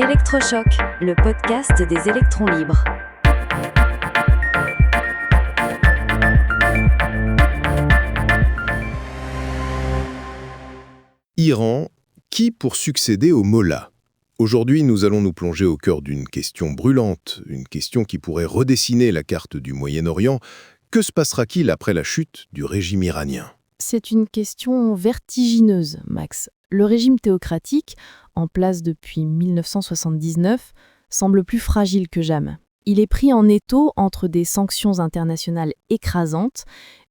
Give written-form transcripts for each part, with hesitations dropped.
Électrochoc, le podcast des électrons libres. Iran, qui pour succéder au Mollah? Aujourd'hui, nous allons nous plonger au cœur d'une question brûlante, une question qui pourrait redessiner la carte du Moyen-Orient. Que se passera-t-il après la chute du régime iranien? C'est une question vertigineuse, Max. Le régime théocratique, en place depuis 1979, semble plus fragile que jamais. Il est pris en étau entre des sanctions internationales écrasantes,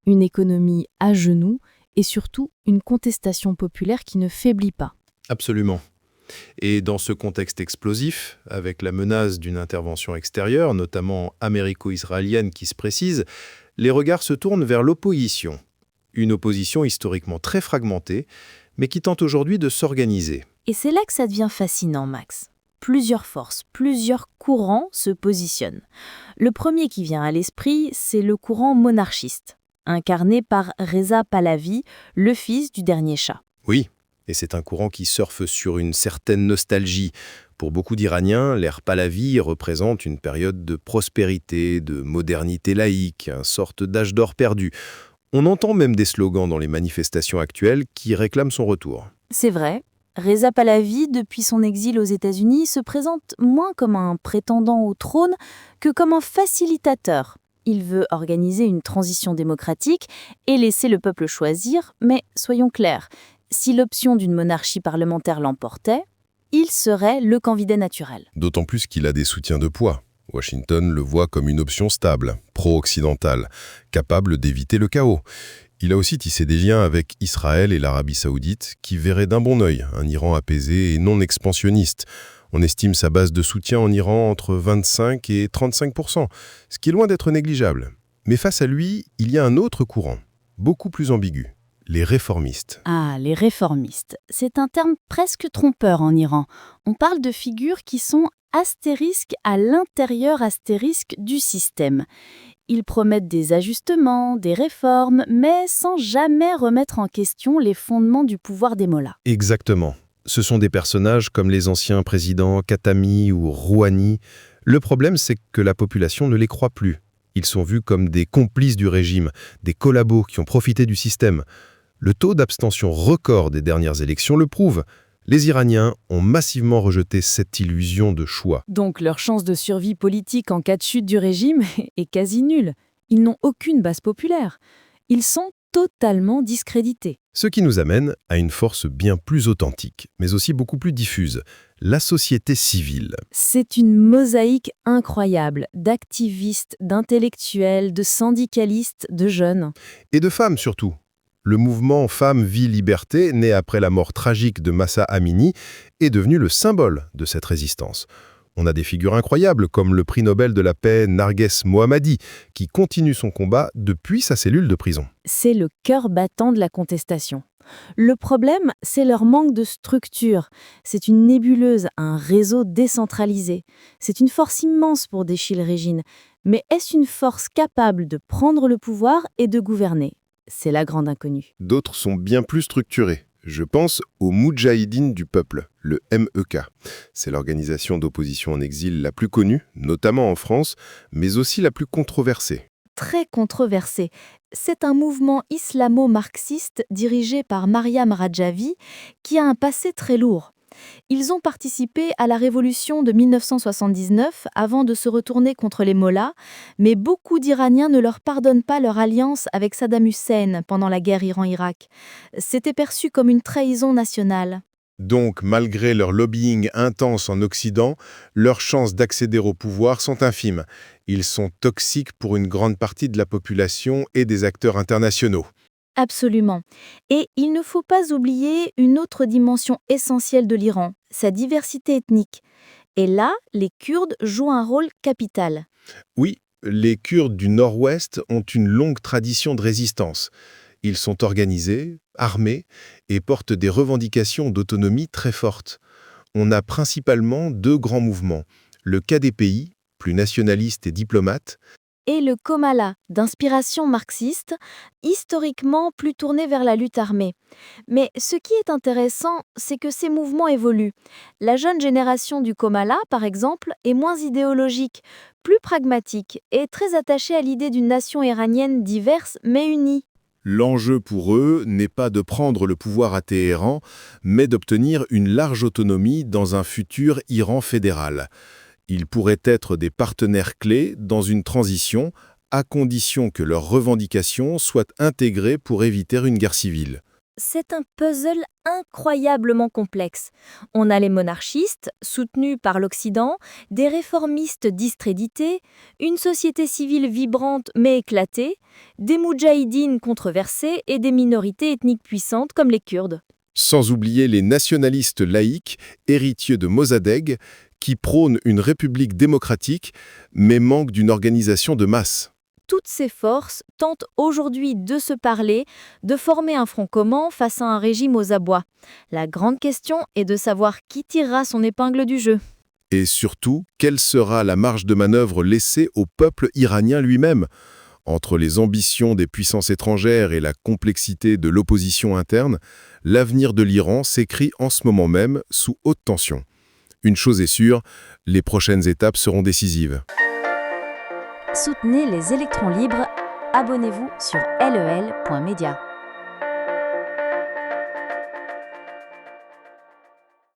une économie à genoux et surtout une contestation populaire qui ne faiblit pas. Absolument. Et dans ce contexte explosif, avec la menace d'une intervention extérieure, notamment américo-israélienne qui se précise, les regards se tournent vers l'opposition. Une opposition historiquement très fragmentée, mais qui tente aujourd'hui de s'organiser. Et c'est là que ça devient fascinant, Max. Plusieurs forces, plusieurs courants se positionnent. Le premier qui vient à l'esprit, c'est le courant monarchiste, incarné par Reza Pahlavi, le fils du dernier Shah. Oui, et c'est un courant qui surfe sur une certaine nostalgie. Pour beaucoup d'Iraniens, l'ère Pahlavi représente une période de prospérité, de modernité laïque, une sorte d'âge d'or perdu. On entend même des slogans dans les manifestations actuelles qui réclament son retour. C'est vrai, Reza Pahlavi, depuis son exil aux États-Unis, se présente moins comme un prétendant au trône que comme un facilitateur. Il veut organiser une transition démocratique et laisser le peuple choisir, mais soyons clairs, si l'option d'une monarchie parlementaire l'emportait, il serait le candidat naturel. D'autant plus qu'il a des soutiens de poids. Washington le voit comme une option stable, pro-occidentale, capable d'éviter le chaos. Il a aussi tissé des liens avec Israël et l'Arabie saoudite, qui verraient d'un bon œil un Iran apaisé et non expansionniste. On estime sa base de soutien en Iran entre 25 et 35%, ce qui est loin d'être négligeable. Mais face à lui, il y a un autre courant, beaucoup plus ambigu. Les réformistes. Ah, les réformistes. C'est un terme presque trompeur en Iran. On parle de figures qui sont astérisques à l'intérieur astérisque du système. Ils promettent des ajustements, des réformes, mais sans jamais remettre en question les fondements du pouvoir des mollahs. Exactement. Ce sont des personnages comme les anciens présidents Khatami ou Rouhani. Le problème, c'est que la population ne les croit plus. Ils sont vus comme des complices du régime, des collabos qui ont profité du système. Le taux d'abstention record des dernières élections le prouve. Les Iraniens ont massivement rejeté cette illusion de choix. Donc leur chance de survie politique en cas de chute du régime est quasi nulle. Ils n'ont aucune base populaire. Ils sont totalement discrédités. Ce qui nous amène à une force bien plus authentique, mais aussi beaucoup plus diffuse, la société civile. C'est une mosaïque incroyable d'activistes, d'intellectuels, de syndicalistes, de jeunes. Et de femmes surtout. Le mouvement Femmes, Vie, Liberté, né après la mort tragique de Mahsa Amini, est devenu le symbole de cette résistance. On a des figures incroyables comme le prix Nobel de la paix Narges Mohammadi, qui continue son combat depuis sa cellule de prison. C'est le cœur battant de la contestation. Le problème, c'est leur manque de structure. C'est une nébuleuse, un réseau décentralisé. C'est une force immense pour déchirer le régime. Mais est-ce une force capable de prendre le pouvoir et de gouverner ? C'est la grande inconnue. D'autres sont bien plus structurés. Je pense aux Moudjahidines du peuple, le MEK. C'est l'organisation d'opposition en exil la plus connue, notamment en France, mais aussi la plus controversée. Très controversé. C'est un mouvement islamo-marxiste dirigé par Mariam Rajavi qui a un passé très lourd. Ils ont participé à la révolution de 1979 avant de se retourner contre les mollahs, mais beaucoup d'Iraniens ne leur pardonnent pas leur alliance avec Saddam Hussein pendant la guerre Iran-Irak. C'était perçu comme une trahison nationale. Donc, malgré leur lobbying intense en Occident, leurs chances d'accéder au pouvoir sont infimes. Ils sont toxiques pour une grande partie de la population et des acteurs internationaux. Absolument. Et il ne faut pas oublier une autre dimension essentielle de l'Iran, sa diversité ethnique. Et là, les Kurdes jouent un rôle capital. Oui, les Kurdes du Nord-Ouest ont une longue tradition de résistance. Ils sont organisés, armés et portent des revendications d'autonomie très fortes. On a principalement deux grands mouvements. Le KDPI, plus nationaliste et diplomate, et le Comala, d'inspiration marxiste, historiquement plus tourné vers la lutte armée. Mais ce qui est intéressant, c'est que ces mouvements évoluent. La jeune génération du Comala, par exemple, est moins idéologique, plus pragmatique et très attachée à l'idée d'une nation iranienne diverse mais unie. L'enjeu pour eux n'est pas de prendre le pouvoir à Téhéran, mais d'obtenir une large autonomie dans un futur Iran fédéral. Ils pourraient être des partenaires clés dans une transition, à condition que leurs revendications soient intégrées pour éviter une guerre civile. C'est un puzzle incroyablement complexe. On a les monarchistes, soutenus par l'Occident, des réformistes discrédités, une société civile vibrante mais éclatée, des moudjahidines controversés et des minorités ethniques puissantes comme les Kurdes. Sans oublier les nationalistes laïcs, héritiers de Mossadegh, qui prônent une république démocratique, mais manquent d'une organisation de masse. Toutes ces forces tentent aujourd'hui de se parler, de former un front commun face à un régime aux abois. La grande question est de savoir qui tirera son épingle du jeu. Et surtout, quelle sera la marge de manœuvre laissée au peuple iranien lui-même ? Entre les ambitions des puissances étrangères et la complexité de l'opposition interne, l'avenir de l'Iran s'écrit en ce moment même sous haute tension. Une chose est sûre, les prochaines étapes seront décisives. Soutenez les électrons libres. Abonnez-vous sur lel.media.